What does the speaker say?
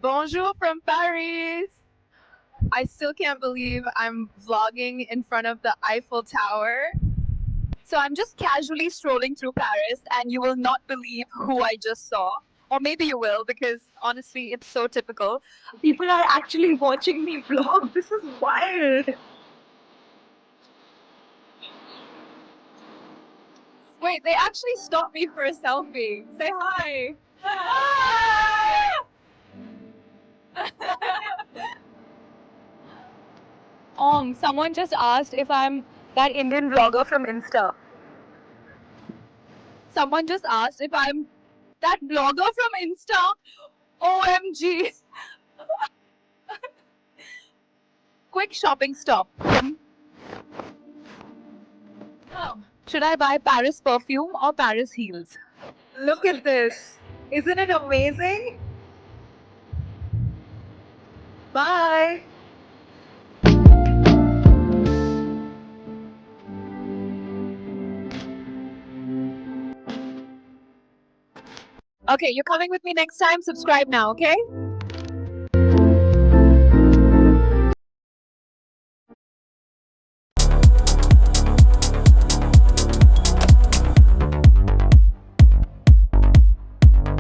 Bonjour from Paris. I still can't believe I'm vlogging in front of the Eiffel Tower. So I'm just casually strolling through Paris, and you will not believe who I just saw. Or maybe you will, because honestly, it's so typical. People are actually watching me vlog. This is wild. Wait, they actually stopped me for a selfie. Say hi. Hi! Someone just asked if I'm that Indian vlogger from Insta. Someone just asked if I'm that blogger from Insta. OMG. Quick shopping stop. Oh. Should I buy Paris perfume or Paris heels? Look at this. Isn't it amazing? Bye. Okay, you're coming with me next time. Subscribe now, okay?